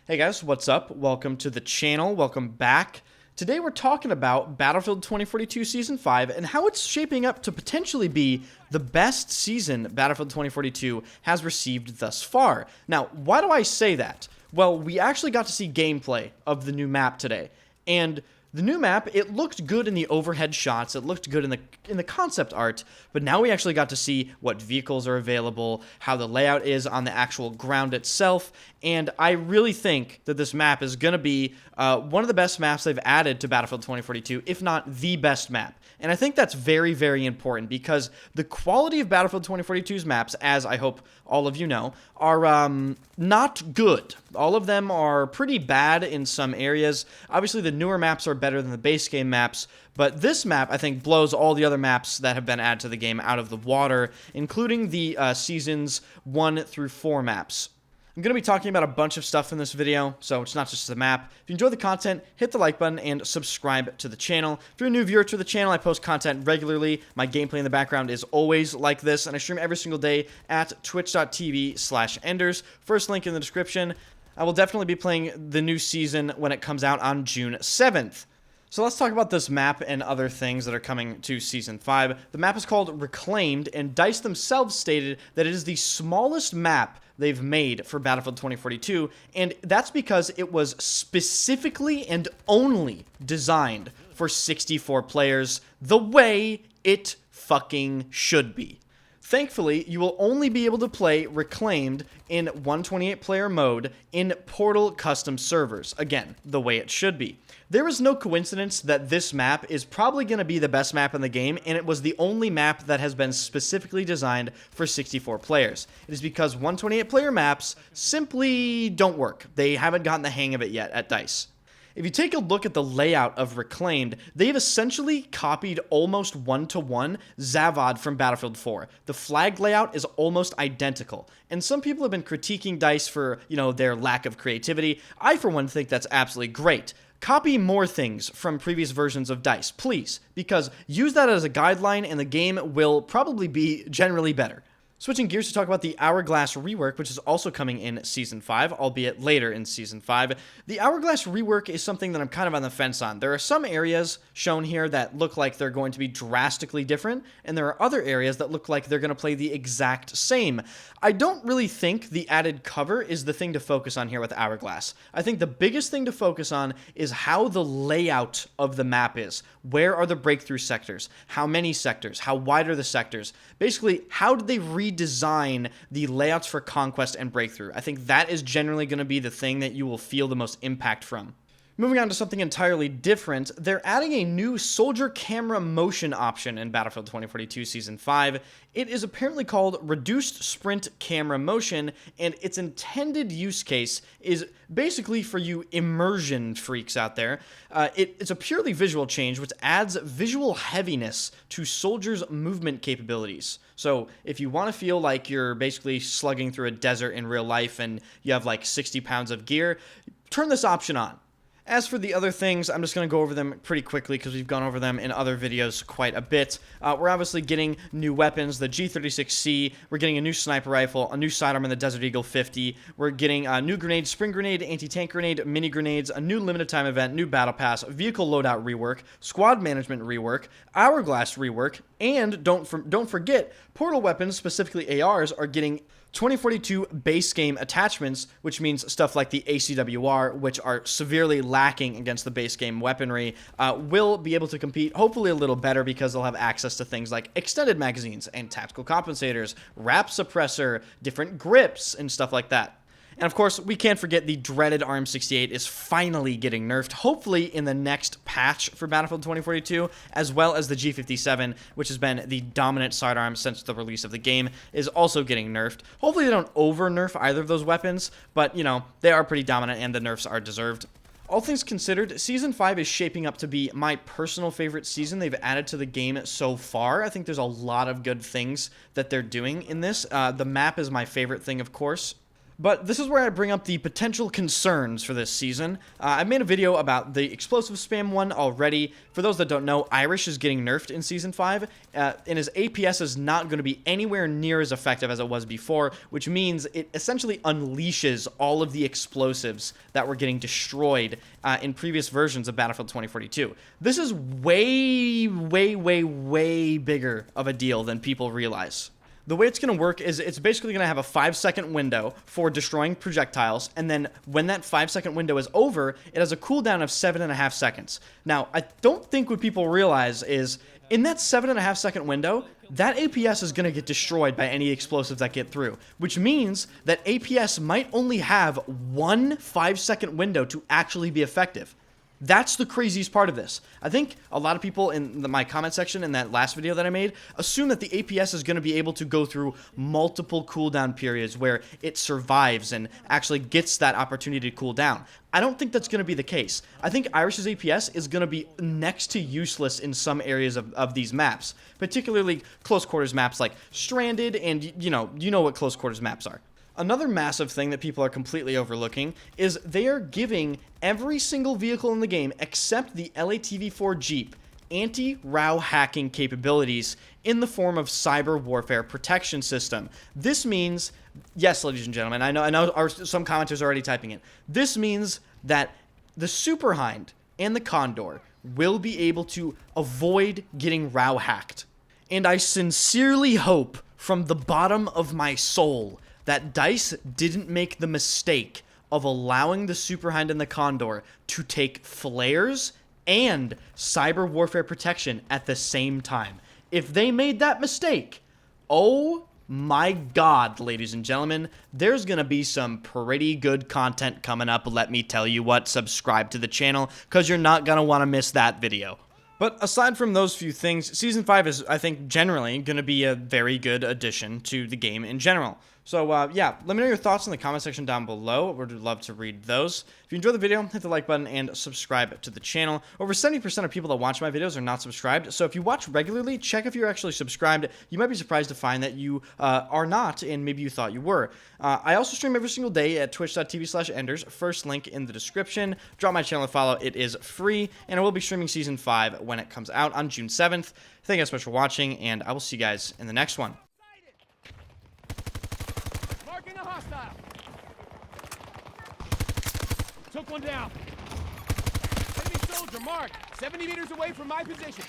Hey guys, what's up? Welcome to the channel. Welcome back. Today we're talking about Battlefield 2042 Season 5 and how it's shaping up to potentially be the best season Battlefield 2042 has received thus far. Now, why do I say that? Well, we actually got to see gameplay of the new map today, and the new map, it looked good in the overhead shots, it looked good in the concept art, but now we actually got to see what vehicles are available, how the layout is on the actual ground itself, and I really think that this map is going to be one of the best maps they've added to Battlefield 2042, if not the best map. And I think that's very, very important because the quality of Battlefield 2042's maps, as I hope all of you know, are not good. All of them are pretty bad in some areas. Obviously, the newer maps are better than the base game maps, but this map, I think, blows all the other maps that have been added to the game out of the water, including the Seasons 1 through 4 maps. I'm going to be talking about a bunch of stuff in this video, so it's not just the map. If you enjoy the content, hit the like button and subscribe to the channel. If you're a new viewer to the channel, I post content regularly. My gameplay in the background is always like this, and I stream every single day at twitch.tv/enders. First link in the description. I will definitely be playing the new season when it comes out on June 7th. So let's talk about this map and other things that are coming to Season 5. The map is called Reclaimed, and DICE themselves stated that it is the smallest map they've made for Battlefield 2042, and that's because it was specifically and only designed for 64 players, the way it fucking should be. Thankfully, you will only be able to play Reclaimed in 128-player mode in Portal custom servers. Again, the way it should be. There is no coincidence that this map is probably going to be the best map in the game, and it was the only map that has been specifically designed for 64 players. It is because 128-player maps simply don't work. They haven't gotten the hang of it yet at DICE. If you take a look at the layout of Reclaimed, they've essentially copied almost one-to-one Zavod from Battlefield 4. The flag layout is almost identical, and some people have been critiquing DICE for, their lack of creativity. I, for one, think that's absolutely great. Copy more things from previous versions of DICE, please, because use that as a guideline and the game will probably be generally better. Switching gears to talk about the Hourglass rework, which is also coming in Season 5, albeit later in Season 5. The Hourglass rework is something that I'm kind of on the fence on. There are some areas shown here that look like they're going to be drastically different, and there are other areas that look like they're going to play the exact same. I don't really think the added cover is the thing to focus on here with Hourglass. I think the biggest thing to focus on is how the layout of the map is. Where are the breakthrough sectors? How many sectors? How wide are the sectors? Basically, how did they redesign the layouts for Conquest and Breakthrough? I think that is generally going to be the thing that you will feel the most impact from. Moving on to something entirely different, they're adding a new soldier camera motion option in Battlefield 2042 Season 5. It is apparently called Reduced Sprint Camera Motion, and its intended use case is basically for you immersion freaks out there. It's a purely visual change, which adds visual heaviness to soldiers' movement capabilities. So if you want to feel like you're basically slugging through a desert in real life and you have like 60 pounds of gear, turn this option on. As for the other things, I'm just going to go over them pretty quickly because we've gone over them in other videos quite a bit. We're obviously getting new weapons, the G36C, we're getting a new sniper rifle, a new sidearm in the Desert Eagle 50, we're getting a new grenade, spring grenade, anti-tank grenade, mini grenades, a new limited time event, new battle pass, vehicle loadout rework, squad management rework, Hourglass rework, and don't forget, portal weapons, specifically ARs, are getting 2042 base game attachments, which means stuff like the ACWR, which are severely lacking against the base game weaponry, will be able to compete hopefully a little better because they'll have access to things like extended magazines and tactical compensators, wrap suppressor, different grips, and stuff like that. And of course, we can't forget the dreaded RM68 is finally getting nerfed, hopefully in the next patch for Battlefield 2042, as well as the G57, which has been the dominant sidearm since the release of the game, is also getting nerfed. Hopefully they don't over-nerf either of those weapons, but, they are pretty dominant and the nerfs are deserved. All things considered, Season 5 is shaping up to be my personal favorite season they've added to the game so far. I think there's a lot of good things that they're doing in this. The map is my favorite thing, of course. But this is where I bring up the potential concerns for this season. I made a video about the explosive spam one already. For those that don't know, Irish is getting nerfed in Season 5, and his APS is not going to be anywhere near as effective as it was before, which means it essentially unleashes all of the explosives that were getting destroyed in previous versions of Battlefield 2042. This is way, way, way, way bigger of a deal than people realize. The way it's going to work is it's basically going to have a 5-second window for destroying projectiles, and then when that 5-second window is over, it has a cooldown of 7.5 seconds. Now, I don't think what people realize is, in that 7.5-second window, that APS is going to get destroyed by any explosives that get through, which means that APS might only have one 5-second window to actually be effective. That's the craziest part of this. I think a lot of people in my comment section in that last video that I made assume that the APS is going to be able to go through multiple cooldown periods where it survives and actually gets that opportunity to cool down. I don't think that's going to be the case. I think Irish's APS is going to be next to useless in some areas of these maps, particularly close quarters maps like Stranded, and you know what close quarters maps are. Another massive thing that people are completely overlooking is they are giving every single vehicle in the game except the LATV4 Jeep anti-RAW hacking capabilities in the form of cyber warfare protection system. This means, yes, ladies and gentlemen, I know some commenters are already typing it. This means that the Super Hind and the Condor will be able to avoid getting RAW hacked. And I sincerely hope from the bottom of my soul that DICE didn't make the mistake of allowing the Super Hind and the Condor to take flares and cyber warfare protection at the same time. If they made that mistake, oh my God, ladies and gentlemen, there's gonna be some pretty good content coming up. Let me tell you what, subscribe to the channel, because you're not gonna wanna miss that video. But aside from those few things, Season 5 is, I think, generally going to be a very good addition to the game in general. So, yeah, let me know your thoughts in the comment section down below. We'd love to read those. If you enjoyed the video, hit the like button and subscribe to the channel. Over 70% of people that watch my videos are not subscribed, so if you watch regularly, check if you're actually subscribed. You might be surprised to find that you are not, and maybe you thought you were. I also stream every single day at twitch.tv/enders. First link in the description. Drop my channel a follow. It is free, and I will be streaming Season 5 when it comes out on June 7th. Thank you guys so much for watching, and I will see you guys in the next one. Marking a hostile. Took one down. Enemy soldier marked. 70 meters away from my position.